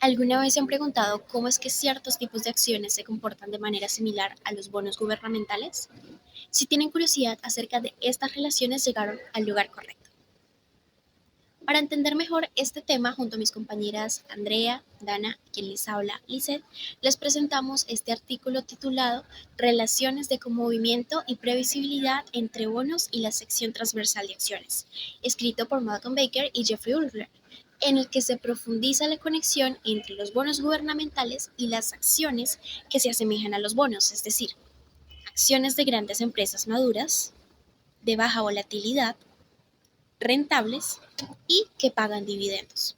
¿Alguna vez se han preguntado cómo es que ciertos tipos de acciones se comportan de manera similar a los bonos gubernamentales? Si tienen curiosidad acerca de estas relaciones, llegaron al lugar correcto. Para entender mejor este tema, junto a mis compañeras Andrea, Dana, quien les habla, Lisette, les presentamos este artículo titulado Relaciones de conmovimiento y previsibilidad entre bonos y la sección transversal de acciones, escrito por Malcolm Baker y Jeffrey Ulrich, en el que se profundiza la conexión entre los bonos gubernamentales y las acciones que se asemejan a los bonos, es decir, acciones de grandes empresas maduras, de baja volatilidad, rentables y que pagan dividendos.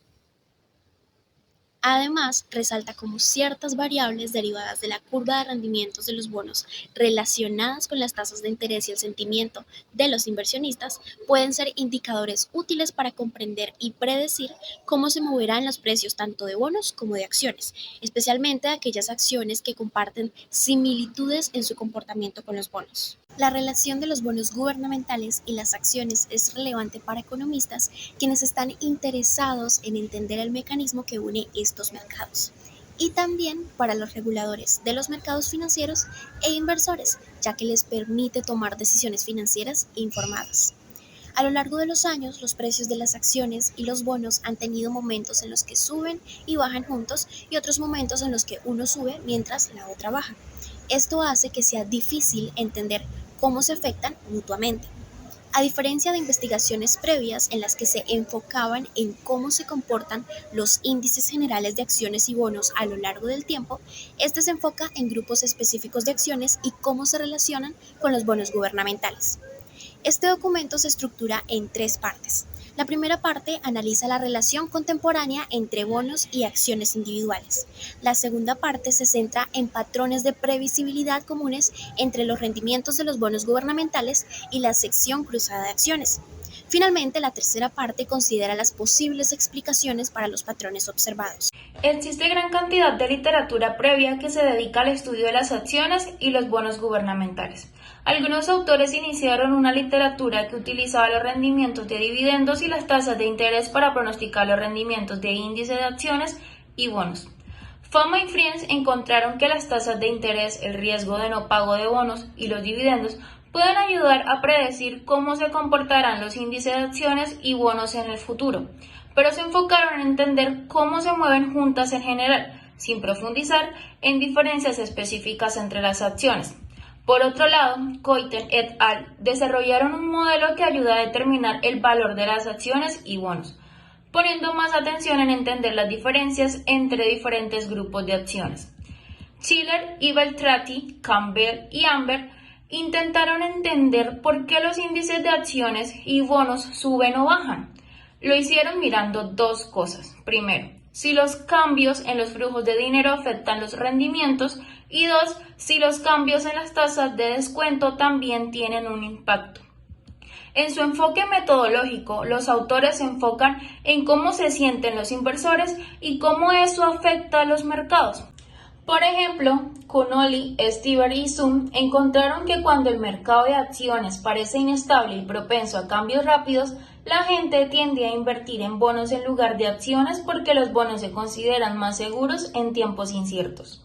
Además, resalta cómo ciertas variables derivadas de la curva de rendimientos de los bonos relacionadas con las tasas de interés y el sentimiento de los inversionistas pueden ser indicadores útiles para comprender y predecir cómo se moverán los precios tanto de bonos como de acciones, especialmente aquellas acciones que comparten similitudes en su comportamiento con los bonos. La relación de los bonos gubernamentales y las acciones es relevante para economistas quienes están interesados en entender el mecanismo que une estos mercados, y también para los reguladores de los mercados financieros e inversores, ya que les permite tomar decisiones financieras informadas. A lo largo de los años, los precios de las acciones y los bonos han tenido momentos en los que suben y bajan juntos y otros momentos en los que uno sube mientras la otra baja. Esto hace que sea difícil entender cómo se afectan mutuamente. A diferencia de investigaciones previas en las que se enfocaban en cómo se comportan los índices generales de acciones y bonos a lo largo del tiempo, este se enfoca en grupos específicos de acciones y cómo se relacionan con los bonos gubernamentales. Este documento se estructura en tres partes. La primera parte analiza la relación contemporánea entre bonos y acciones individuales. La segunda parte se centra en patrones de previsibilidad comunes entre los rendimientos de los bonos gubernamentales y la sección cruzada de acciones. Finalmente, la tercera parte considera las posibles explicaciones para los patrones observados. Existe gran cantidad de literatura previa que se dedica al estudio de las acciones y los bonos gubernamentales. Algunos autores iniciaron una literatura que utilizaba los rendimientos de dividendos y las tasas de interés para pronosticar los rendimientos de índice de acciones y bonos. Fama y Friends encontraron que las tasas de interés, el riesgo de no pago de bonos y los dividendos pueden ayudar a predecir cómo se comportarán los índices de acciones y bonos en el futuro, pero se enfocaron en entender cómo se mueven juntas en general, sin profundizar en diferencias específicas entre las acciones. Por otro lado, Coiten et al. Desarrollaron un modelo que ayuda a determinar el valor de las acciones y bonos, poniendo más atención en entender las diferencias entre diferentes grupos de acciones. Schiller y Beltrati, Campbell y Amber intentaron entender por qué los índices de acciones y bonos suben o bajan. Lo hicieron mirando dos cosas. Primero, si los cambios en los flujos de dinero afectan los rendimientos, y dos, si los cambios en las tasas de descuento también tienen un impacto. En su enfoque metodológico, los autores se enfocan en cómo se sienten los inversores y cómo eso afecta a los mercados. Por ejemplo, Connolly, Stiver y Zoom encontraron que cuando el mercado de acciones parece inestable y propenso a cambios rápidos, la gente tiende a invertir en bonos en lugar de acciones porque los bonos se consideran más seguros en tiempos inciertos.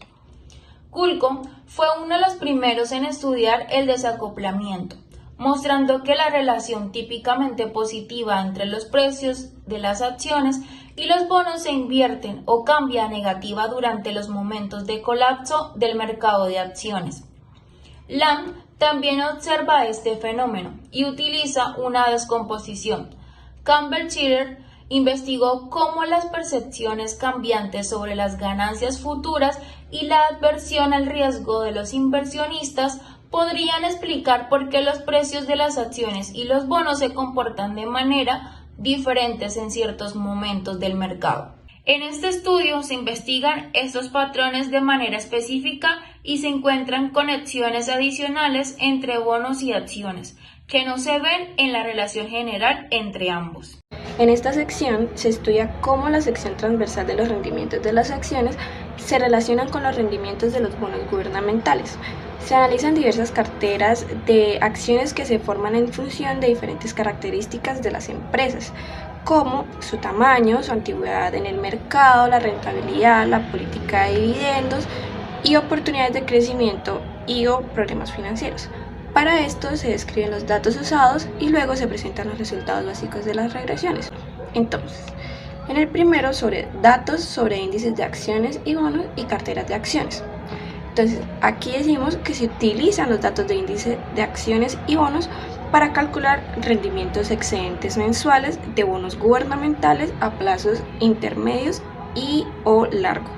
Kulko fue uno de los primeros en estudiar el desacoplamiento, mostrando que la relación típicamente positiva entre los precios de las acciones y los bonos se invierten o cambia a negativa durante los momentos de colapso del mercado de acciones. Lam también observa este fenómeno y utiliza una descomposición. Campbell-Schiller investigó cómo las percepciones cambiantes sobre las ganancias futuras y la adversión al riesgo de los inversionistas podrían explicar por qué los precios de las acciones y los bonos se comportan de manera diferentes en ciertos momentos del mercado. En este estudio se investigan estos patrones de manera específica y se encuentran conexiones adicionales entre bonos y acciones, que no se ven en la relación general entre ambos. En esta sección se estudia cómo la sección transversal de los rendimientos de las acciones se relacionan con los rendimientos de los bonos gubernamentales. Se analizan diversas carteras de acciones que se forman en función de diferentes características de las empresas, como su tamaño, su antigüedad en el mercado, la rentabilidad, la política de dividendos y oportunidades de crecimiento o problemas financieros. Para esto se describen los datos usados y luego se presentan los resultados básicos de las regresiones. Entonces, en el primero, sobre datos sobre índices de acciones y bonos y carteras de acciones. Entonces, aquí decimos que se utilizan los datos de índice de acciones y bonos para calcular rendimientos excedentes mensuales de bonos gubernamentales a plazos intermedios y o largo,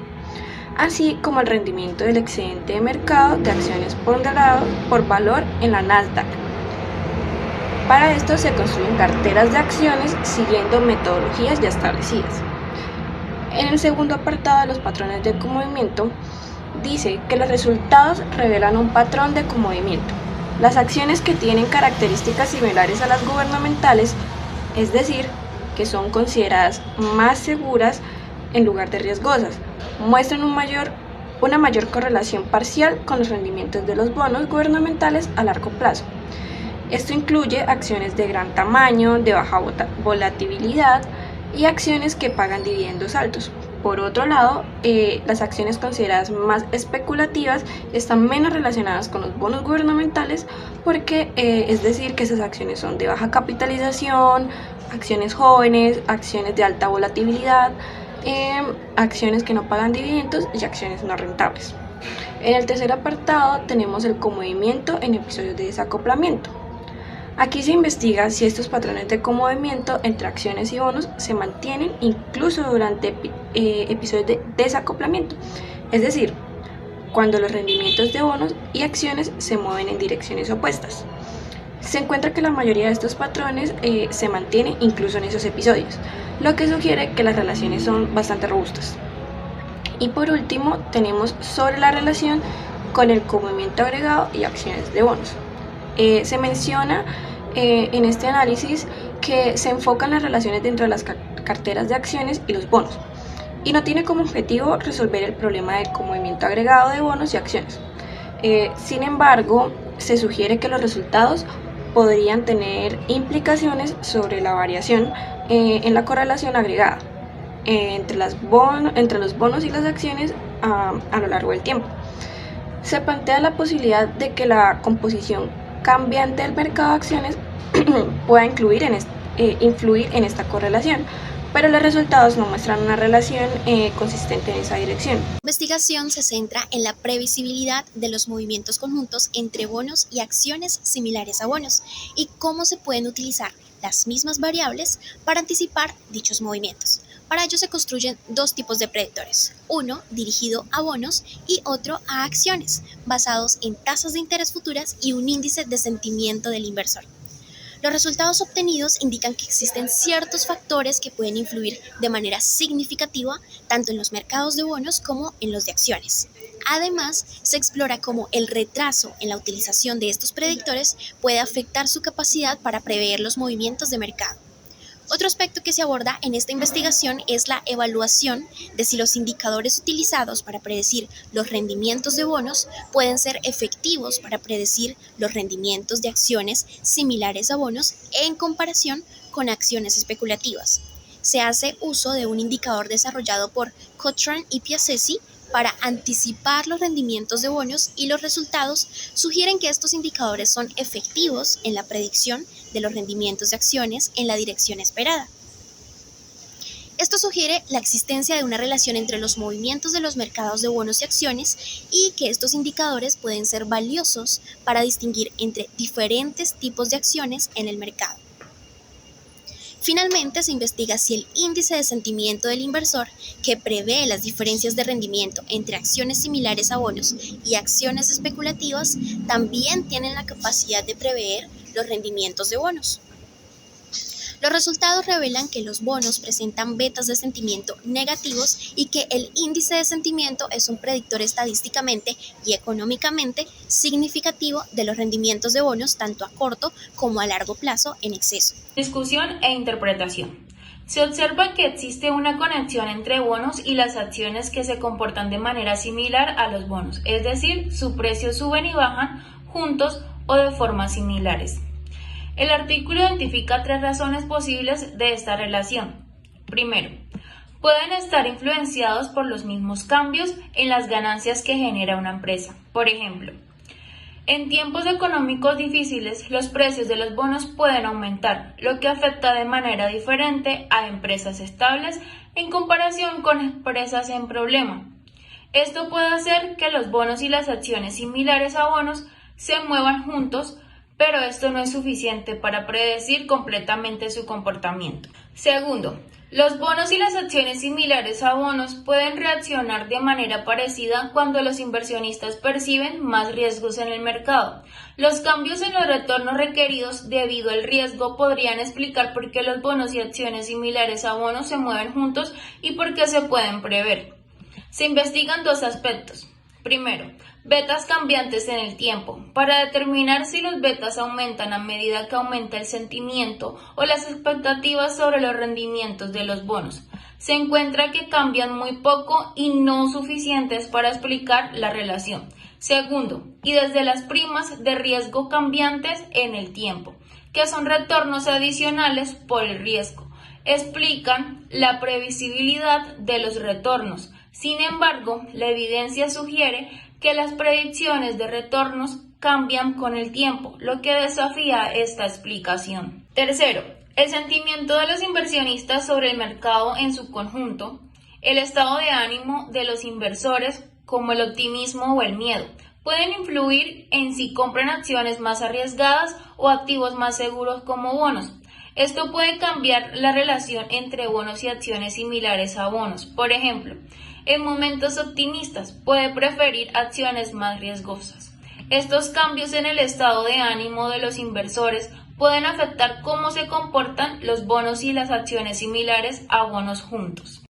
así como el rendimiento del excedente de mercado de acciones ponderado por valor en la Nasdaq. Para esto se construyen carteras de acciones siguiendo metodologías ya establecidas. En el segundo apartado de los patrones de comovimiento, dice que los resultados revelan un patrón de comovimiento. Las acciones que tienen características similares a las gubernamentales, es decir, que son consideradas más seguras en lugar de riesgosas, muestran una mayor correlación parcial con los rendimientos de los bonos gubernamentales a largo plazo. Esto incluye acciones de gran tamaño, de baja volatilidad y acciones que pagan dividendos altos. Por otro lado, las acciones consideradas más especulativas están menos relacionadas con los bonos gubernamentales porque es decir que esas acciones son de baja capitalización, acciones jóvenes, acciones de alta volatilidad, acciones que no pagan dividendos y acciones no rentables. En el tercer apartado tenemos el comovimiento en episodios de desacoplamiento. Aquí se investiga si estos patrones de comovimiento entre acciones y bonos se mantienen incluso durante episodios de desacoplamiento, es decir, cuando los rendimientos de bonos y acciones se mueven en direcciones opuestas. Se encuentra que la mayoría de estos patrones se mantienen incluso en esos episodios, lo que sugiere que las relaciones son bastante robustas. Y por último, tenemos sobre la relación con el comovimiento agregado y acciones de bonos. Se menciona en este análisis que se enfocan las relaciones dentro de las carteras de acciones y los bonos, y no tiene como objetivo resolver el problema del comovimiento agregado de bonos y acciones. Sin embargo, se sugiere que los resultados podrían tener implicaciones sobre la variación en la correlación agregada entre los bonos y las acciones a lo largo del tiempo. Se plantea la posibilidad de que la composición cambiante del mercado de acciones pueda influir en esta correlación, pero los resultados no muestran una relación consistente en esa dirección. La investigación se centra en la previsibilidad de los movimientos conjuntos entre bonos y acciones similares a bonos y cómo se pueden utilizar las mismas variables para anticipar dichos movimientos. Para ello se construyen dos tipos de predictores, uno dirigido a bonos y otro a acciones, basados en tasas de interés futuras y un índice de sentimiento del inversor. Los resultados obtenidos indican que existen ciertos factores que pueden influir de manera significativa tanto en los mercados de bonos como en los de acciones. Además, se explora cómo el retraso en la utilización de estos predictores puede afectar su capacidad para prever los movimientos de mercado. Otro aspecto que se aborda en esta investigación es la evaluación de si los indicadores utilizados para predecir los rendimientos de bonos pueden ser efectivos para predecir los rendimientos de acciones similares a bonos en comparación con acciones especulativas. Se hace uso de un indicador desarrollado por Cotran y Piazzesi para anticipar los rendimientos de bonos y los resultados sugieren que estos indicadores son efectivos en la predicción de los rendimientos de acciones en la dirección esperada. Esto sugiere la existencia de una relación entre los movimientos de los mercados de bonos y acciones y que estos indicadores pueden ser valiosos para distinguir entre diferentes tipos de acciones en el mercado. Finalmente, se investiga si el índice de sentimiento del inversor, que prevé las diferencias de rendimiento entre acciones similares a bonos y acciones especulativas, también tienen la capacidad de prever los rendimientos de bonos. Los resultados revelan que los bonos presentan betas de sentimiento negativos y que el índice de sentimiento es un predictor estadísticamente y económicamente significativo de los rendimientos de bonos tanto a corto como a largo plazo en exceso. Discusión e interpretación. Se observa que existe una conexión entre bonos y las acciones que se comportan de manera similar a los bonos, es decir, su precio suben y bajan juntos o de formas similares. El artículo identifica 3 razones posibles de esta relación. Primero, pueden estar influenciados por los mismos cambios en las ganancias que genera una empresa. Por ejemplo, en tiempos económicos difíciles, los precios de los bonos pueden aumentar, lo que afecta de manera diferente a empresas estables en comparación con empresas en problema. Esto puede hacer que los bonos y las acciones similares a bonos se muevan juntos, pero esto no es suficiente para predecir completamente su comportamiento. Segundo, los bonos y las acciones similares a bonos pueden reaccionar de manera parecida cuando los inversionistas perciben más riesgos en el mercado. Los cambios en los retornos requeridos debido al riesgo podrían explicar por qué los bonos y acciones similares a bonos se mueven juntos y por qué se pueden prever. Se investigan 2 aspectos. Primero, betas cambiantes en el tiempo, para determinar si los betas aumentan a medida que aumenta el sentimiento o las expectativas sobre los rendimientos de los bonos. Se encuentra que cambian muy poco y no suficientes para explicar la relación. Segundo, y desde las primas de riesgo cambiantes en el tiempo, que son retornos adicionales por el riesgo. Explican la previsibilidad de los retornos. Sin embargo, la evidencia sugiere que las predicciones de retornos cambian con el tiempo, lo que desafía esta explicación. Tercero, el sentimiento de los inversionistas sobre el mercado en su conjunto, el estado de ánimo de los inversores, como el optimismo o el miedo, pueden influir en si compran acciones más arriesgadas o activos más seguros como bonos. Esto puede cambiar la relación entre bonos y acciones similares a bonos. Por ejemplo, en momentos optimistas puede preferir acciones más riesgosas. Estos cambios en el estado de ánimo de los inversores pueden afectar cómo se comportan los bonos y las acciones similares a bonos juntos.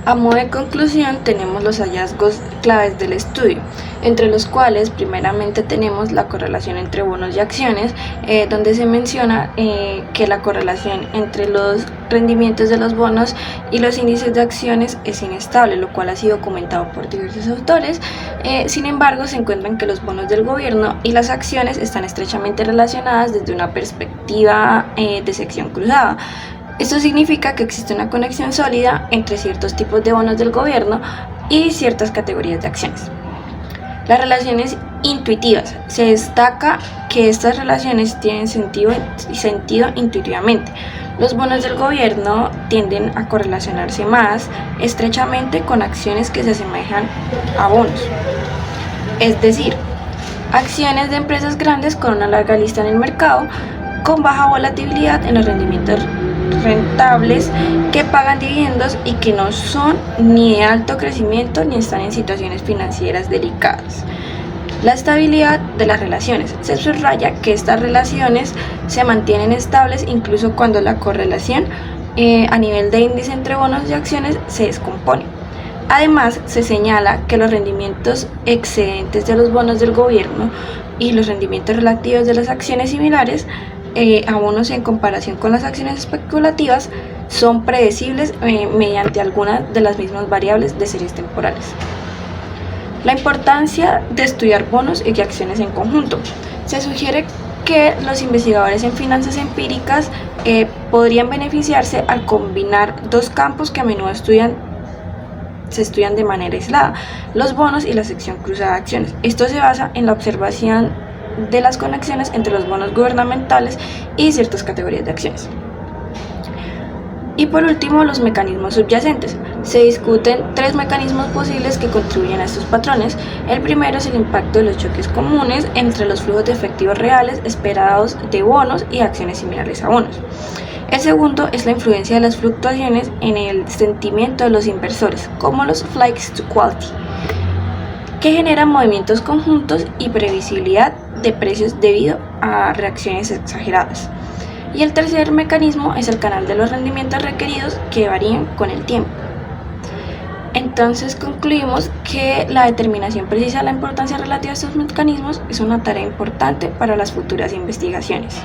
A modo de conclusión, tenemos los hallazgos claves del estudio, entre los cuales primeramente tenemos la correlación entre bonos y acciones, donde se menciona que la correlación entre los rendimientos de los bonos y los índices de acciones es inestable, lo cual ha sido documentado por diversos autores. Sin embargo, se encuentran que los bonos del gobierno y las acciones están estrechamente relacionadas desde una perspectiva de sección cruzada. Esto significa que existe una conexión sólida entre ciertos tipos de bonos del gobierno y ciertas categorías de acciones. Las relaciones intuitivas. Se destaca que estas relaciones tienen sentido intuitivamente. Los bonos del gobierno tienden a correlacionarse más estrechamente con acciones que se asemejan a bonos. Es decir, acciones de empresas grandes con una larga lista en el mercado, con baja volatilidad en los rendimientos rentables, que pagan dividendos y que no son ni de alto crecimiento ni están en situaciones financieras delicadas. La estabilidad de las relaciones. Se subraya que estas relaciones se mantienen estables incluso cuando la correlación a nivel de índice entre bonos y acciones se descompone. Además, se señala que los rendimientos excedentes de los bonos del gobierno y los rendimientos relativos de las acciones similares a bonos en comparación con las acciones especulativas son predecibles mediante algunas de las mismas variables de series temporales. La importancia de estudiar bonos y acciones en conjunto. Se sugiere que los investigadores en finanzas empíricas podrían beneficiarse al combinar 2 campos que a menudo se estudian de manera aislada: los bonos y la sección cruzada de acciones. Esto se basa en la observación de las conexiones entre los bonos gubernamentales y ciertas categorías de acciones. Y por último, los mecanismos subyacentes. Se discuten 3 mecanismos posibles que contribuyen a estos patrones. El primero es el impacto de los choques comunes entre los flujos de efectivos reales esperados de bonos y acciones similares a bonos. El segundo es la influencia de las fluctuaciones en el sentimiento de los inversores, como los flights to quality, que generan movimientos conjuntos y previsibilidad de precios debido a reacciones exageradas. Y el tercer mecanismo es el canal de los rendimientos requeridos, que varían con el tiempo. Entonces concluimos que la determinación precisa de la importancia relativa a estos mecanismos es una tarea importante para las futuras investigaciones.